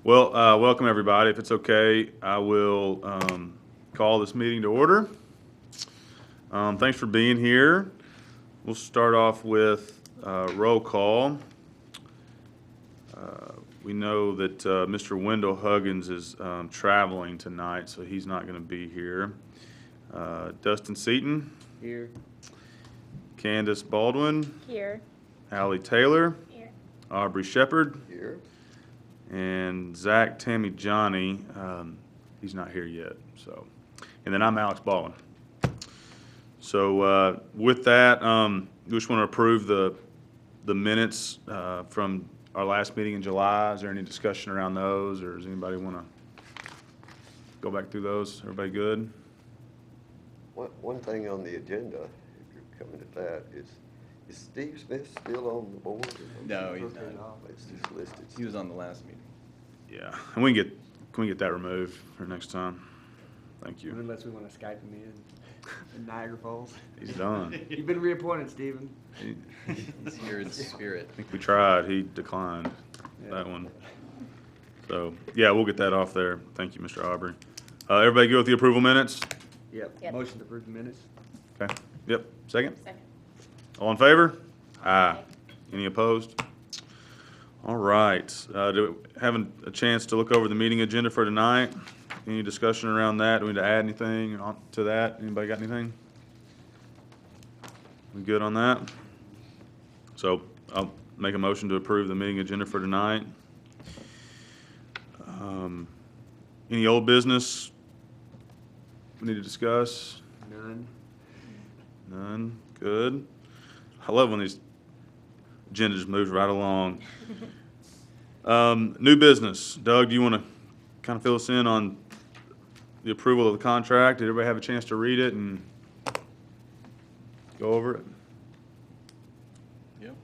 Well, welcome everybody. If it's okay, I will call this meeting to order. Thanks for being here. We'll start off with roll call. We know that Mr. Wendell Huggins is traveling tonight, so he's not going to be here. Dustin Seaton. Here. Candace Baldwin. Here. Allie Taylor. Here. Aubrey Shepard. Here. And Zach Tammy Johnny, he's not here yet. So, and then I'm Alex Baldwin. So with that, we just want to approve the minutes from our last meeting in July. Is there any discussion around those, or does anybody want to go back through those? Everybody good? One thing on the agenda, if you're coming to that, is Steve Smith still on the board? No, he's not. It's just listed. He was on the last meeting. Yeah, and can we get that removed for next time? Thank you. Unless we want to Skype him in Niagara Falls. He's done. You've been reappointed, Stephen. He's here in spirit. I think we tried. He declined that one. So, yeah, we'll get that off there. Thank you, Mr. Aubrey. Everybody good with the approval minutes? Yep. Motion to approve the minutes. Okay. Yep. Second? Second. All in favor? Aye. Any opposed? All right. Do we have a chance to look over the meeting agenda for tonight? Any discussion around that? Do we need to add anything to that? Anybody got anything? We good on that? So I'll make a motion to approve the meeting agenda for tonight. Any old business we need to discuss? None. None? Good. I love when these agenda just moves right along. New business. Doug, do you want to kind of fill us in on the approval of the contract? Did everybody have a chance to read it and go over it? Yep.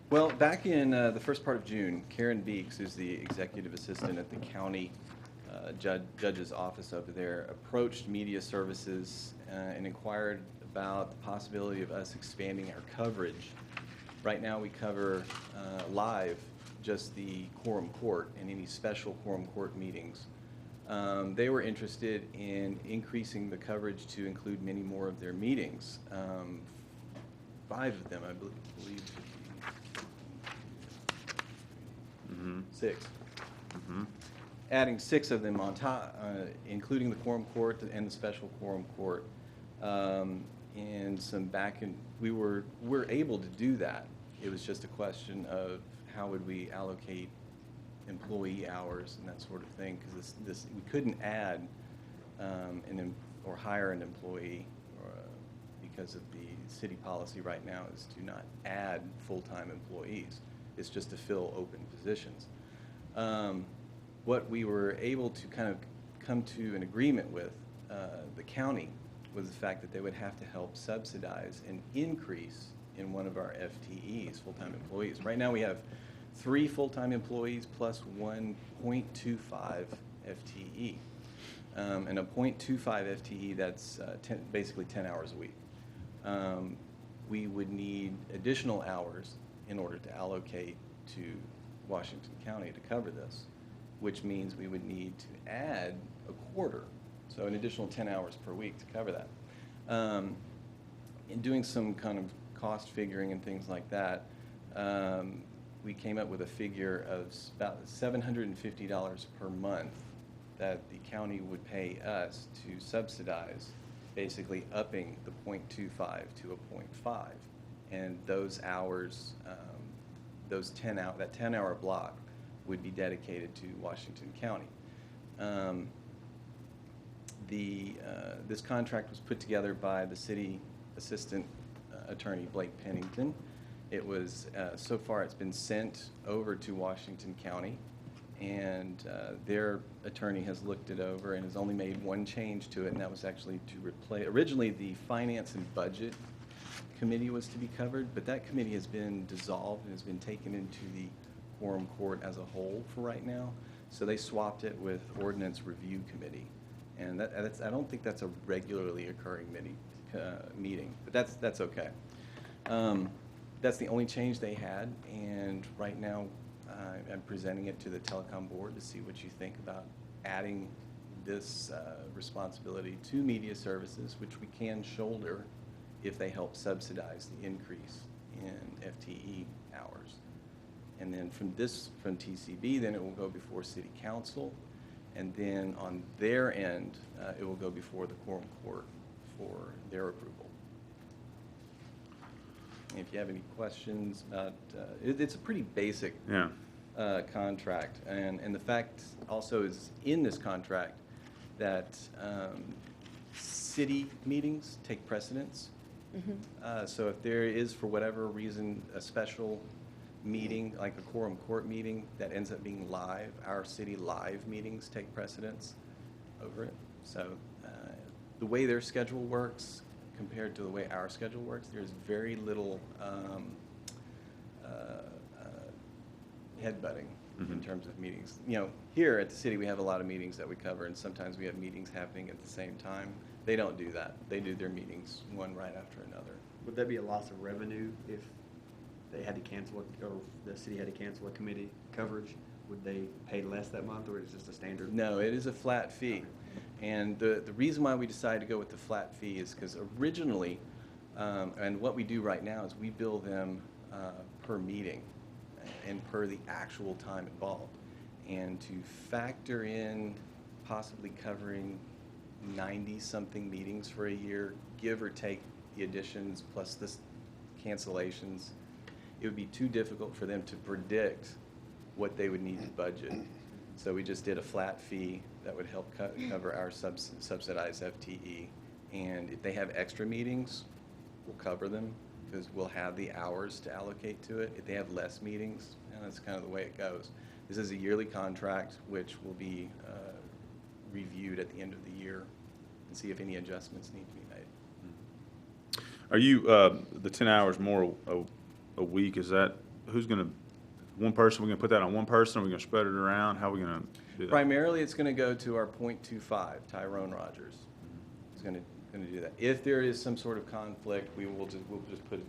Well, back in the first part of June, Karen Beeks, who's the executive assistant at the county judge's office over there, approached Media Services and inquired about the possibility of us expanding our coverage. Right now we cover live just the quorum court and any special quorum court meetings. They were interested in increasing the coverage to include many more of their meetings. 5 of them, I believe. 6. Mm-hmm. Adding 6 of them on top, including the quorum court and the special quorum court. And some we're able to do that. It was just a question of how would we allocate employee hours and that sort of thing, because we couldn't add or hire an employee because of the city policy right now is to not add full-time employees. It's just to fill open positions. What we were able to kind of come to an agreement with the county was the fact that they would have to help subsidize an increase in one of our FTEs, full-time employees. Right now we have 3 full-time employees plus 1.25 FTE. And a 0.25 FTE, that's basically 10 hours a week. We would need additional hours in order to allocate to Washington County to cover this, which means we would need to add a quarter, so an additional 10 hours per week to cover that. In doing some kind of cost figuring and things like that, we came up with a figure of about $750 per month that the county would pay us to subsidize, basically upping the 0.25 to a 0.5. And those hours, that 10-hour block would be dedicated to Washington County. This contract was put together by the city assistant attorney, Blake Pennington. It was, so far it's been sent over to Washington County, and their attorney has looked it over and has only made one change to it, and that was actually to replace, originally the Finance and Budget Committee was to be covered, but that committee has been dissolved and has been taken into the quorum court as a whole for right now. So they swapped it with Ordinance Review Committee. And I don't think that's a regularly occurring meeting, but that's okay. That's the only change they had, and right now I'm presenting it to the Telecom board to see what you think about adding this responsibility to media services, which we can shoulder if they help subsidize the increase in FTE hours. And then from TCB, then it will go before City Council, and then on their end, it will go before the Quorum Court for their approval. And if you have any questions about, it's a pretty basic Yeah. contract, and the fact also is in this contract that city meetings take precedence. So if there is, for whatever reason, a special meeting, like a Quorum Court meeting, that ends up being live, our city live meetings take precedence over it. So the way their schedule works compared to the way our schedule works, there's very little headbutting in terms of meetings. You know, here at the city, we have a lot of meetings that we cover, and sometimes we have meetings happening at the same time. They don't do that. They do their meetings one right after another. Would there be a loss of revenue if they had to cancel, or the city had to cancel a committee coverage? Would they pay less that month, or is it just a standard? No, it is a flat fee. And the reason why we decided to go with the flat fee is because originally, and what we do right now is we bill them per meeting and per the actual time involved. And to factor in possibly covering 90-something meetings for a year, give or take the additions plus the cancellations, it would be too difficult for them to predict what they would need to budget. So we just did a flat fee that would help cover our subsidized FTE. And if they have extra meetings, we'll cover them because we'll have the hours to allocate to it. If they have less meetings, and that's kind of the way it goes. This is a yearly contract, which will be reviewed at the end of the year and see if any adjustments need to be made. Are you, the 10 hours more a week, is that, who's going to, one person, we're going to put that on one person, or we're going to spread it around? How are we going to do that? Primarily, it's going to go to our .25, Tyrone Rogers. Is going to do that. If there is some sort of conflict, we'll just put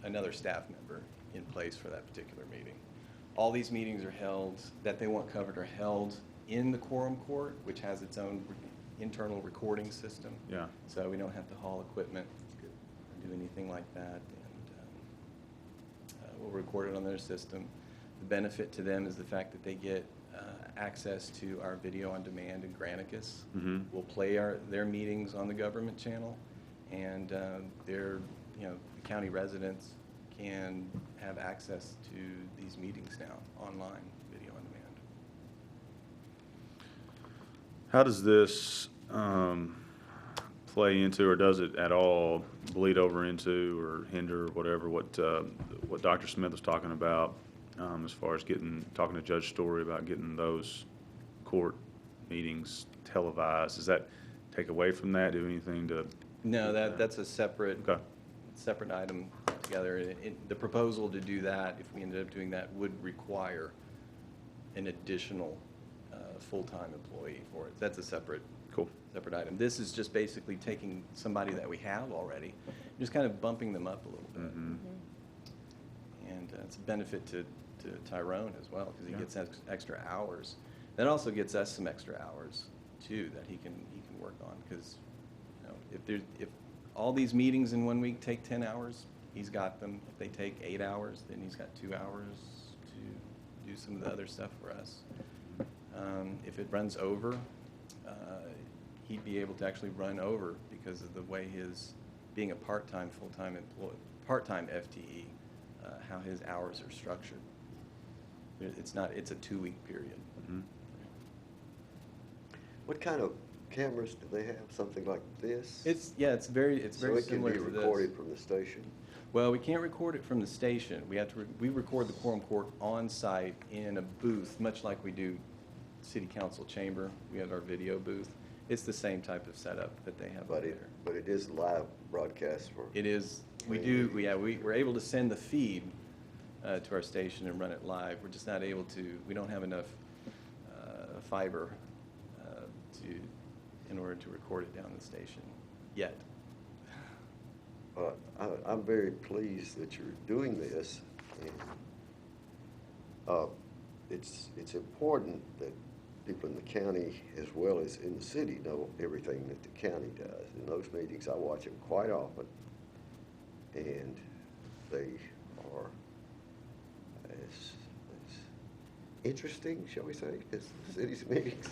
another staff member in place for that particular meeting. All these meetings are held, that they want covered, are held in the Quorum Court, which has its own internal recording system. Yeah. So we don't have to haul equipment or do anything like that. And we'll record it on their system. The benefit to them is the fact that they get access to our video on demand in Granicus. We'll play their meetings on the government channel, and their the county residents can have access to these meetings now online, video on demand. How does this play into, or does it at all bleed over into or hinder whatever, what Dr. Smith was talking about as far as talking to Judge Story about getting those court meetings televised? Does that take away from that, do anything to? No, that's a separate, Okay. separate item together. The proposal to do that, if we ended up doing that, would require an additional full-time employee for it. That's a separate item. This is just basically taking somebody that we have already, just kind of bumping them up a little bit. And it's a benefit to Tyrone as well, because he gets extra hours. That also gets us some extra hours too that he can work on, because if all these meetings in 1 week take 10 hours, he's got them. If they take 8 hours, then he's got 2 hours to do some of the other stuff for us. If it runs over, he'd be able to actually run over because of the way being a part-time, full-time employee, part-time FTE, how his hours are structured. It's a 2-week period. What kind of cameras do they have? Something like this? It's very So it can similar be to this. recorded from the station? Well, we can't record it from the station. We record the Quorum Court on site in a booth, much like we do City Council chamber. We have our video booth. It's the same type of setup that they have But over it, there. but it is live broadcast for. It is. We're able to send the feed to our station and run it live. We're just not able to. We don't have enough fiber in order to record it down the station yet. I'm very pleased that you're doing this, and it's important that people in the county as well as in the city know everything that the county does. In those meetings, I watch them quite often, and they are as interesting, shall we say, as the city's meetings.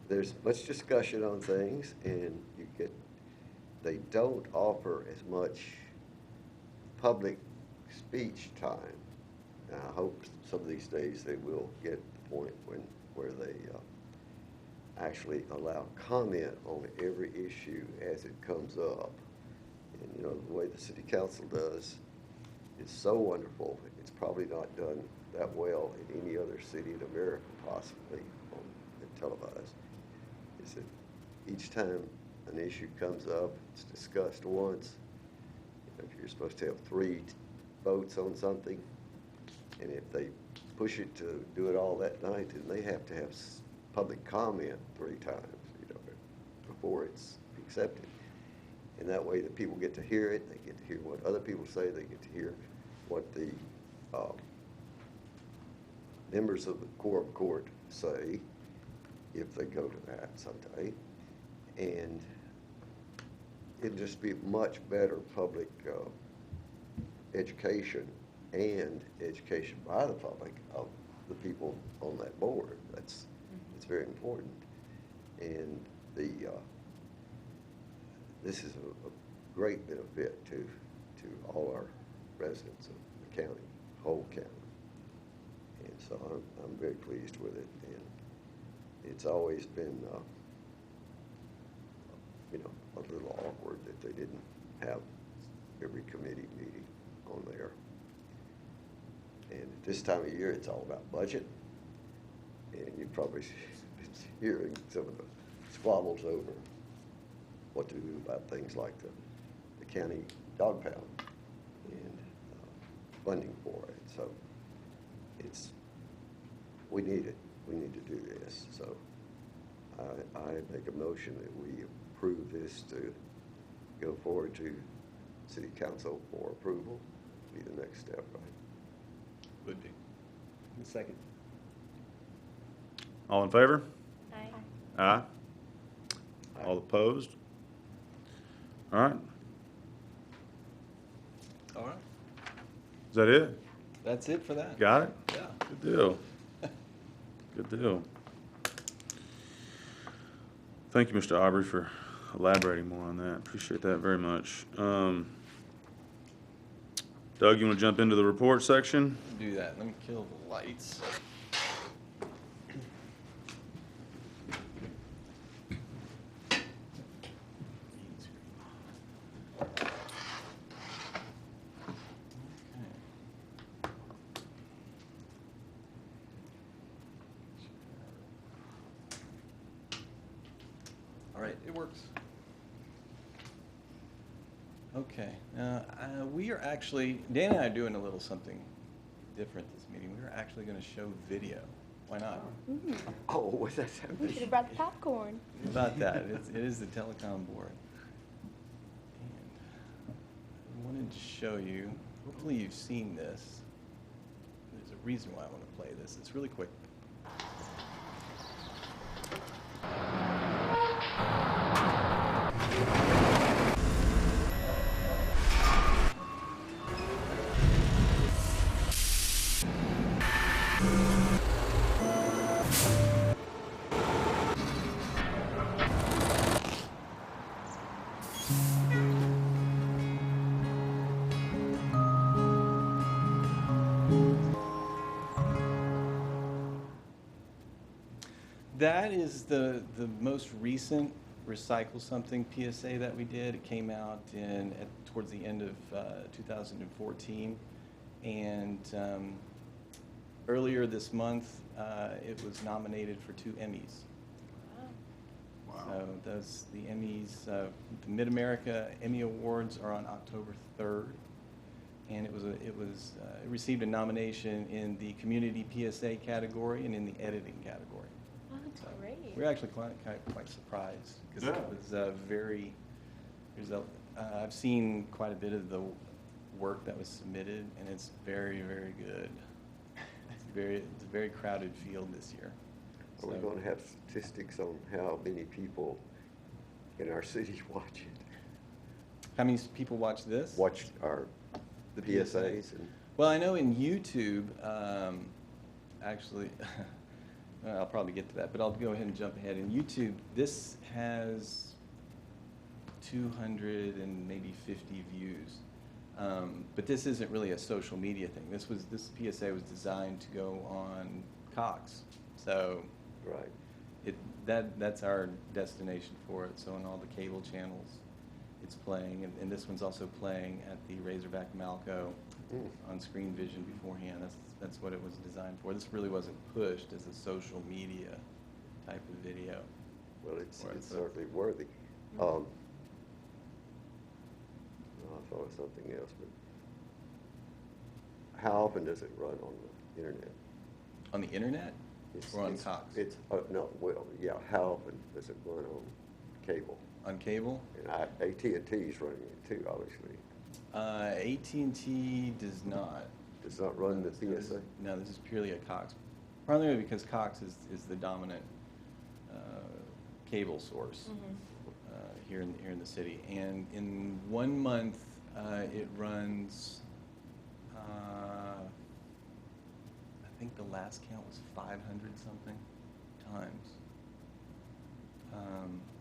There's much discussion on things, and they don't offer as much public speech time. And I hope some of these days they will get to the point where they actually allow comment on every issue as it comes up. And, you know, the way the city council does is so wonderful. It's probably not done that well in any other city in America, possibly, and televised. Is that each time an issue comes up, it's discussed once. If you're supposed to have 3 votes on something, and if they push it to do it all that night, then they have to have public comment 3 times, you know, before it's accepted. And that way the people get to hear it, they get to hear what other people say, they get to hear what the members of the quorum court say, if they go to that someday. And it'd just be much better public education and education by the public of the people on that board. It's very important. And this is a great benefit to all our residents of the county, whole county. And so I'm very pleased with it. And it's always been, you know, a little awkward that they didn't have every committee meeting on there. And at this time of year, it's all about budget. And you're probably hearing some of the squabbles over what to do about things like the county dog pound and funding for it. So we need it. We need to do this. So I make a motion that we approve this to go forward to city council for approval. Be the next step, right? Would be. Second. All in favor? Aye. Aye. All opposed? All right. All right. Is that it? That's it for that. Got it? Yeah. Good deal. Good deal. Thank you, Mr. Aubrey, for elaborating more on that. Appreciate that very much. Doug, you want to jump into the report section? Do that. Let me kill the lights. All right, it works. Okay, we are actually, Dan and I are doing a little something different this meeting. We're actually going to show video. Why not? Oh, what's that? We should have brought the popcorn. How about that? It is the Telecom board. And I wanted to show you, hopefully you've seen this. There's a reason why I want to play this. It's really quick. That is the most recent Recycle Something PSA that we did. It came out towards the end of 2014. And earlier this month, it was nominated for 2 Emmys. So those, the Emmys, the Mid-America Emmy Awards are on October 3rd. And it received a nomination in the Community PSA category and in the Editing category. Oh, that's So great. we're actually quite surprised because it was I've seen quite a bit of the work that was submitted, and it's very, very good. It's a very crowded field this year. Are we So- gonna have statistics on how many people in our city watch it? How many people watch this? Watch our The PSAs and, Well, I know in YouTube, actually, I'll probably get to that, but I'll go ahead and jump ahead. In YouTube, this has 200 and maybe 50 views. But this isn't really a social media thing. This PSA was designed to go on Cox. So right. that's our destination for it. So on all the cable channels, it's playing, and this one's also playing at the Razorback Malco on Screen Vision beforehand. That's what it was designed for. This really wasn't pushed as a social media type of video. Well, it's Right, so- certainly worthy. I thought of something else, but how often does it run on the internet? On the internet or on It's- Cox? It's, no, well, yeah, how often does it run on cable? On cable? And AT&T's running it too, obviously. AT&T does not. Does not run the No, this PSA? is- No, this is purely a Cox. Primarily because Cox is the dominant cable source here in the city. And in 1 month, it runs, I think the last count was 500 something times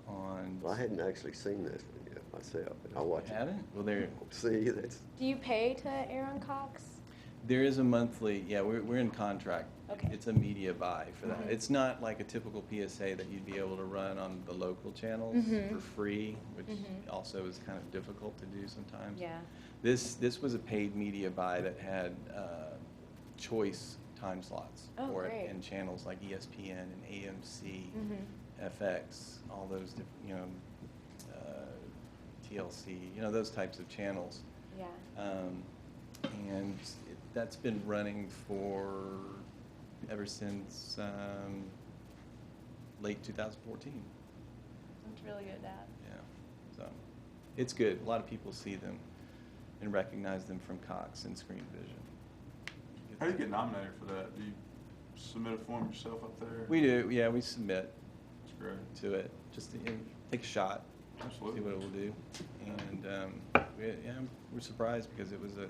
on. Well, I hadn't actually seen this one yet myself, and I'll watch it. Haven't? Well, there. See, that's, Do you pay to air on Cox? There is a monthly, yeah, we're in contract. Okay. It's a media buy for that. Mhm. It's not like a typical PSA that you'd be able to run on the local channels Mhm. for free, which Mhm. also is kind of difficult to do sometimes. Yeah. This was a paid media buy that had choice time slots Oh, for it, great. and channels like ESPN and AMC, Mhm. FX, all those different, TLC, those types of channels. Yeah. And that's been running ever since late 2014. That's really good, Dad. Yeah, so it's good. A lot of people see them and recognize them from Cox and Screen Vision. How do you get nominated for that? Do you submit a form yourself up there? We do, yeah. We submit That's great. to it, just to take a shot, Absolutely. see what it will do, and we're surprised because it was a